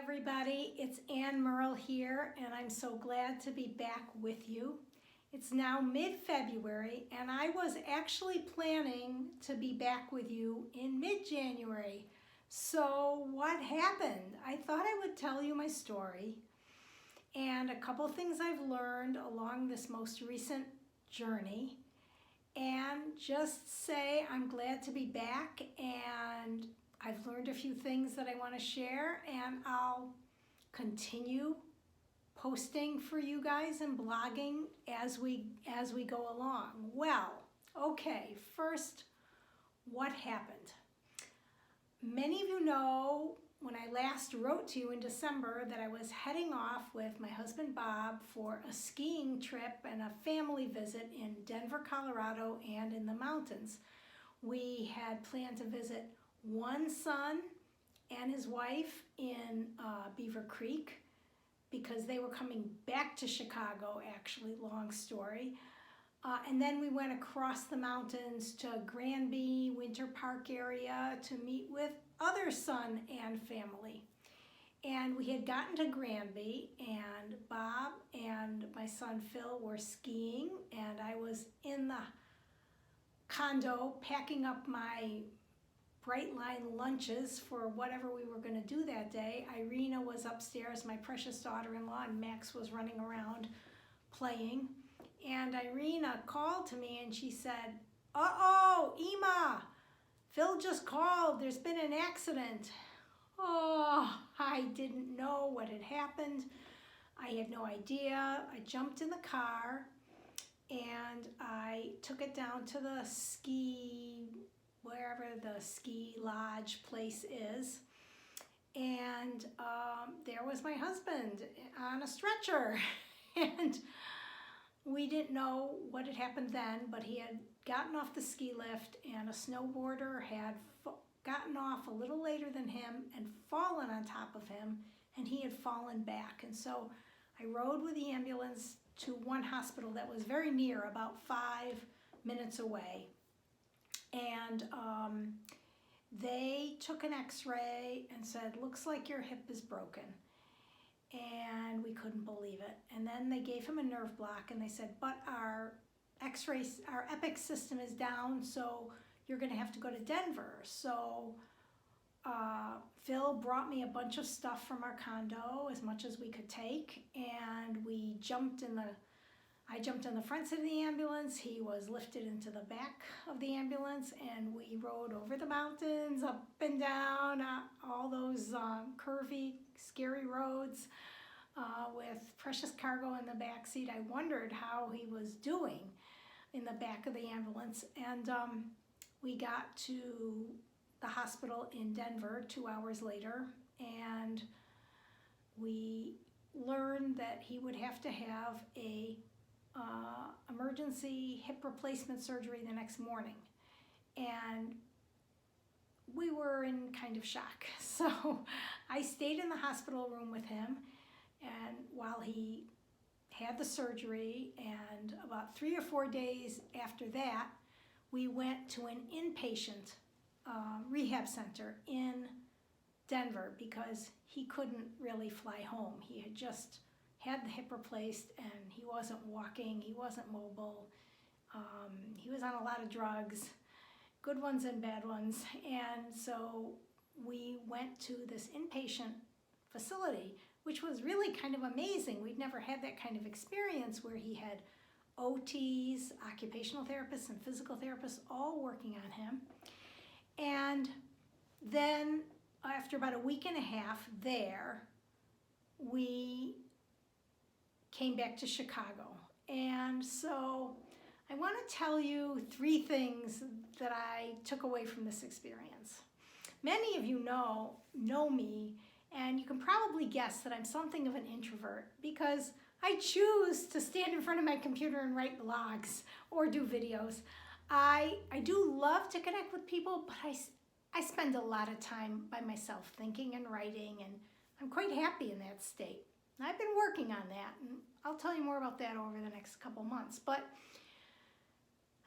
everybody, it's Ann Merle here, and I'm so glad to be back with you. It's now mid-February, and I was actually planning to be back with you in mid-January. So what happened? I thought I would tell you my story and a couple things I've learned along this most recent journey, and just say I'm glad to be back, and I've learned a few things that I want to share, and I'll continue posting for you guys and blogging as we go along. Well, okay, first, what happened? Many of you know when I last wrote to you in December that I was heading off with my husband Bob for a skiing trip and a family visit in Denver, Colorado, and in the mountains. We had planned to visit one son and his wife in Beaver Creek because they were coming back to Chicago, actually, long story. And then we went across the mountains to Granby, Winter Park area to meet with other son and family. And we had gotten to Granby, and Bob and my son Phil were skiing, and I was in the condo packing up my Bright Line lunches for whatever we were going to do that day. Irina was upstairs, my precious daughter-in-law, and Max was running around playing. And Irina called to me and she said, "Uh-oh, Ema, Phil just called. There's been an accident." Oh, I didn't know what had happened. I had no idea. I jumped in the car and I took it down to the wherever the ski lodge place is. And there was my husband on a stretcher. And we didn't know what had happened then, but he had gotten off the ski lift and a snowboarder had gotten off a little later than him and fallen on top of him, and he had fallen back. And so I rode with the ambulance to one hospital that was very near, about 5 minutes away. And they took an x-ray and said, "Looks like your hip is broken." And we couldn't believe it. And then they gave him a nerve block and they said, "But our x-rays, our Epic system is down, so you're gonna have to go to Denver." So Phil brought me a bunch of stuff from our condo, as much as we could take, and I jumped in the front seat of the ambulance. He was lifted into the back of the ambulance, and we rode over the mountains, up and down, all those curvy, scary roads with precious cargo in the back seat. I wondered how he was doing in the back of the ambulance. And we got to the hospital in Denver 2 hours later, and we learned that he would have to have a emergency hip replacement surgery the next morning. And we were in kind of shock. So I stayed in the hospital room with him, and while he had the surgery, and about 3 or 4 days after that, we went to an inpatient rehab center in Denver because he couldn't really fly home. He had just had the hip replaced and he wasn't walking, he wasn't mobile, he was on a lot of drugs, good ones and bad ones. And so we went to this inpatient facility, which was really kind of amazing. We'd never had that kind of experience where he had OTs, occupational therapists, and physical therapists all working on him. And then after about a week and a half there, we came back to Chicago. And so I want to tell you 3 things that I took away from this experience. Many of you know me, and you can probably guess that I'm something of an introvert because I choose to stand in front of my computer and write blogs or do videos. I do love to connect with people, but I spend a lot of time by myself thinking and writing, and I'm quite happy in that state. I've been working on that, and I'll tell you more about that over the next couple months. But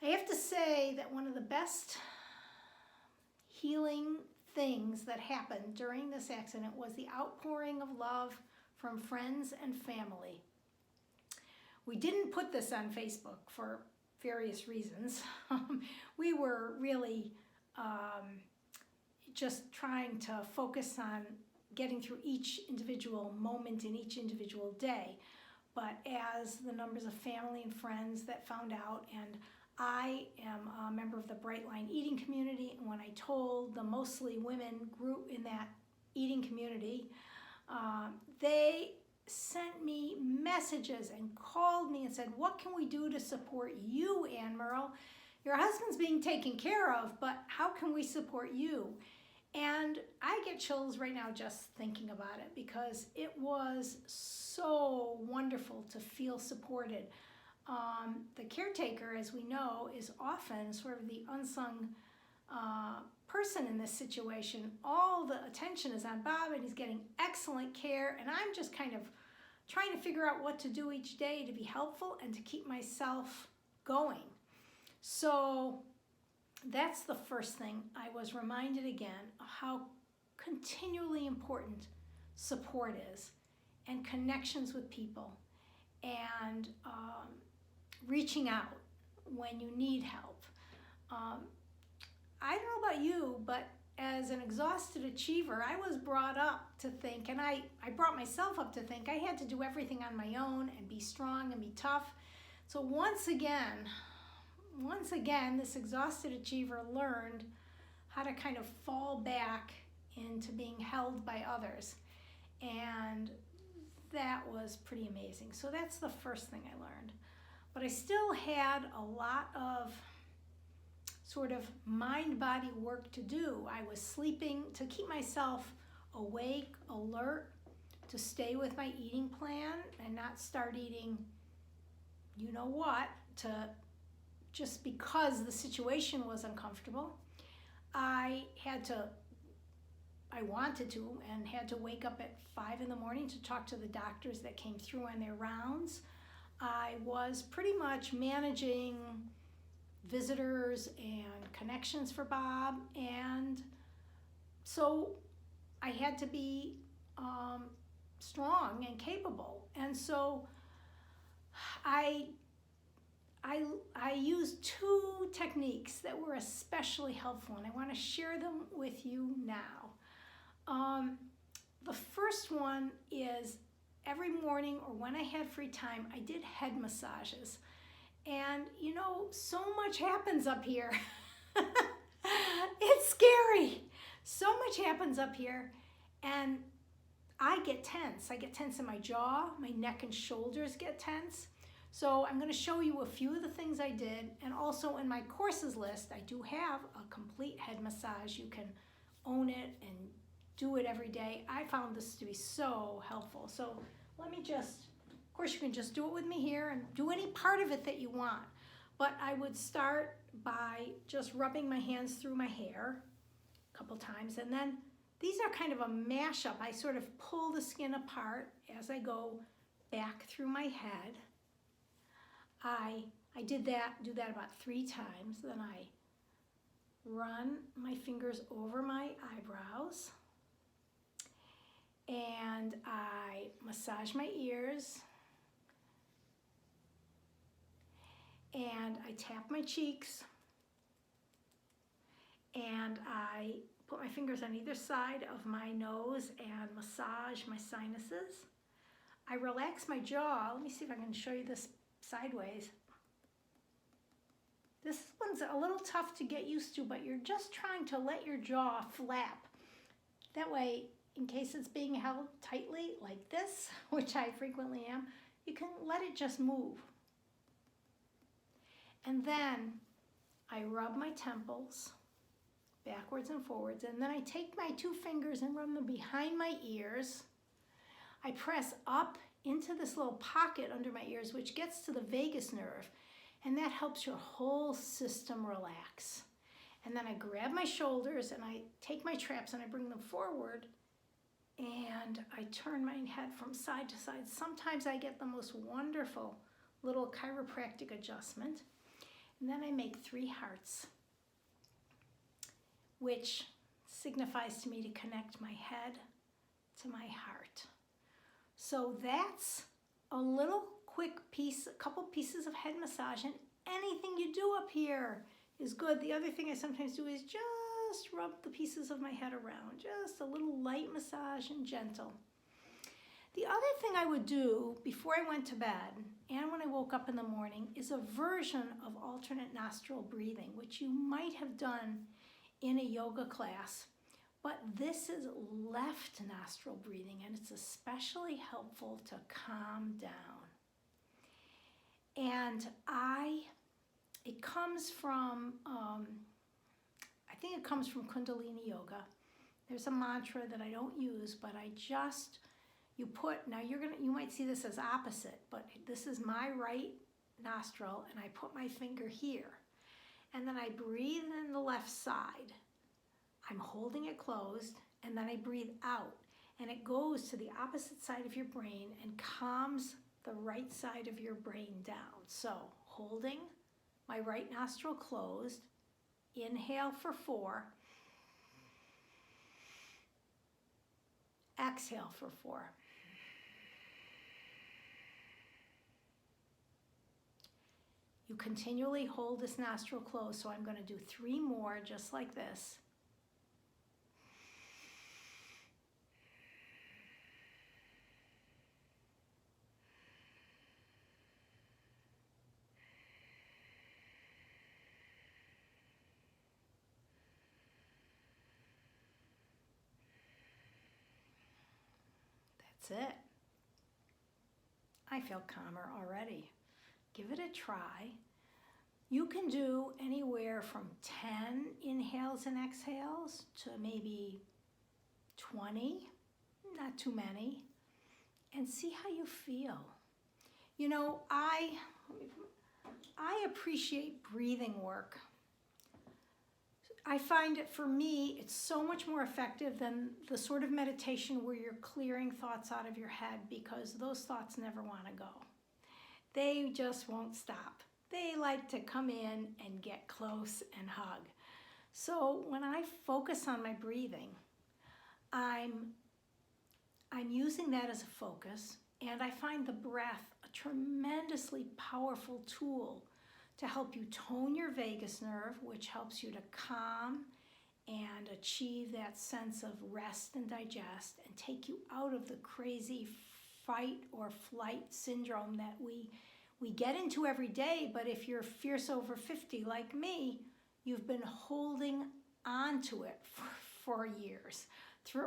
I have to say that one of the best healing things that happened during this accident was the outpouring of love from friends and family. We didn't put this on Facebook for various reasons. We were really just trying to focus on getting through each individual moment in each individual day. But as the numbers of family and friends that found out, and I am a member of the Bright Line eating community, and when I told the mostly women group in that eating community, they sent me messages and called me and said, what can we do to support you, Ann Merle? Your husband's being taken care of, but how can we support you? And I get chills right now just thinking about it, because it was so wonderful to feel supported. The caretaker, as we know, is often sort of the unsung person in this situation. All the attention is on Bob, and he's getting excellent care, and I'm just kind of trying to figure out what to do each day to be helpful and to keep myself going. So that's the first thing. I was reminded again of how continually important support is, and connections with people, and reaching out when you need help. I don't know about you, but as an exhausted achiever, I was brought up to think, and I brought myself up to think, I had to do everything on my own and be strong and be tough. So once again, this exhausted achiever learned how to kind of fall back into being held by others. And that was pretty amazing. So that's the first thing I learned. But I still had a lot of sort of mind-body work to do. I was sleeping to keep myself awake, alert, to stay with my eating plan and not start eating you know what, to just because the situation was uncomfortable. I wanted to and had to wake up at 5 in the morning to talk to the doctors that came through on their rounds. I was pretty much managing visitors and connections for Bob, and so I had to be strong and capable. And so I used 2 techniques that were especially helpful, and I want to share them with you now. The first one is every morning or when I had free time, I did head massages. And you know, so much happens up here. It's scary. So much happens up here, and I get tense. I get tense in my jaw, my neck and shoulders get tense. So I'm going to show you a few of the things I did, and also in my courses list, I do have a complete head massage. You can own it and do it every day. I found this to be so helpful. So let me just, of course you can just do it with me here and do any part of it that you want. But I would start by just rubbing my hands through my hair a couple times, and then these are kind of a mashup. I sort of pull the skin apart as I go back through my head. I do that about 3 times. Then I run my fingers over my eyebrows, and I massage my ears, and I tap my cheeks, and I put my fingers on either side of my nose and massage my sinuses. I relax my jaw. Let me see if I can show you this sideways. This one's a little tough to get used to, but you're just trying to let your jaw flap. That way, in case it's being held tightly like this, which I frequently am, you can let it just move. And then I rub my temples backwards and forwards, and then I take my 2 fingers and run them behind my ears. I press up into this little pocket under my ears, which gets to the vagus nerve, and that helps your whole system relax. And then I grab my shoulders and I take my traps and I bring them forward, and I turn my head from side to side. Sometimes I get the most wonderful little chiropractic adjustment. And then I make 3 hearts, which signifies to me to connect my head to my heart. So that's a little quick piece, a couple pieces of head massage, and anything you do up here is good. The other thing I sometimes do is just rub the pieces of my head around, just a little light massage and gentle. The other thing I would do before I went to bed and when I woke up in the morning is a version of alternate nostril breathing, which you might have done in a yoga class, but this is left nostril breathing, and it's especially helpful to calm down. And it comes from, I think it comes from Kundalini Yoga. There's a mantra that I don't use, but now you might see this as opposite, but this is my right nostril, and I put my finger here. And then I breathe in the left side. I'm holding it closed, and then I breathe out. And it goes to the opposite side of your brain and calms the right side of your brain down. So holding my right nostril closed, inhale for 4, exhale for 4. You continually hold this nostril closed, so I'm going to do 3 more just like this. That's it. I feel calmer already. Give it a try. You can do anywhere from 10 inhales and exhales to maybe 20, not too many, and see how you feel. You know, I appreciate breathing work. I find it, for me, it's so much more effective than the sort of meditation where you're clearing thoughts out of your head, because those thoughts never want to go. They just won't stop. They like to come in and get close and hug. So when I focus on my breathing, I'm using that as a focus, and I find the breath a tremendously powerful tool to help you tone your vagus nerve, which helps you to calm and achieve that sense of rest and digest, and take you out of the crazy fight or flight syndrome that we get into every day. But if you're fierce over 50 like me, you've been holding on to it for years,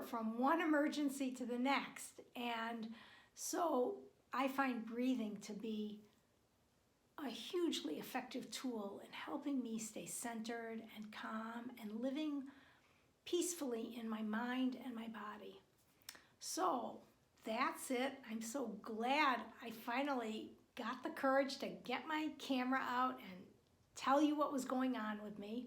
from one emergency to the next. And so I find breathing to be a hugely effective tool in helping me stay centered and calm and living peacefully in my mind and my body. So that's it. I'm so glad I finally got the courage to get my camera out and tell you what was going on with me.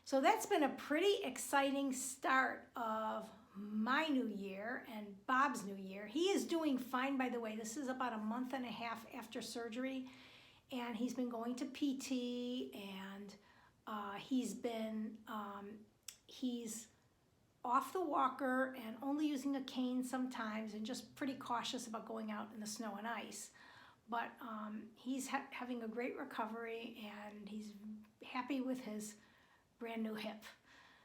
So that's been a pretty exciting start of my new year and Bob's new year. He is doing fine, by the way. This is about a month and a half after surgery, and he's been going to PT, and he's off the walker and only using a cane sometimes, and just pretty cautious about going out in the snow and ice. But he's having a great recovery, and he's happy with his brand new hip.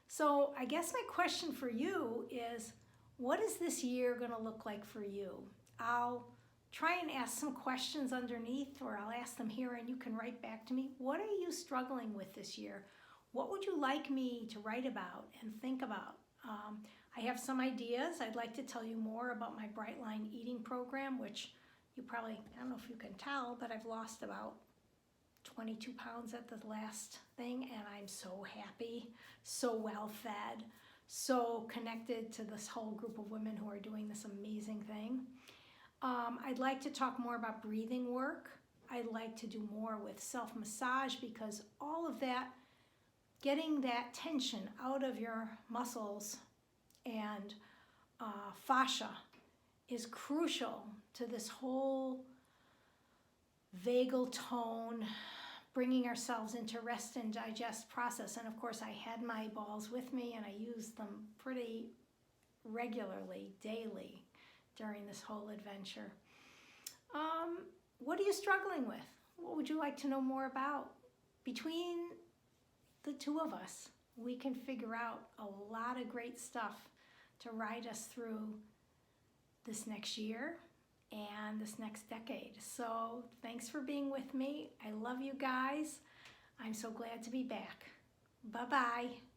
So I guess my question for you is, what is this year going to look like for you? I'll try and ask some questions underneath, or I'll ask them here and you can write back to me. What are you struggling with this year? What would you like me to write about and think about? I have some ideas. I'd like to tell you more about my Bright Line eating program, which you probably, I don't know if you can tell, but I've lost about 22 pounds at the last thing, and I'm so happy, so well fed, so connected to this whole group of women who are doing this amazing thing. I'd like to talk more about breathing work. I'd like to do more with self-massage, because all of that, getting that tension out of your muscles and fascia is crucial to this whole vagal tone, bringing ourselves into rest and digest process. And of course, I had my balls with me and I used them pretty regularly, daily, during this whole adventure. What are you struggling with? What would you like to know more about? Between the two of us, we can figure out a lot of great stuff to ride us through this next year and this next decade. So thanks for being with me. I love you guys. I'm so glad to be back. Bye-bye.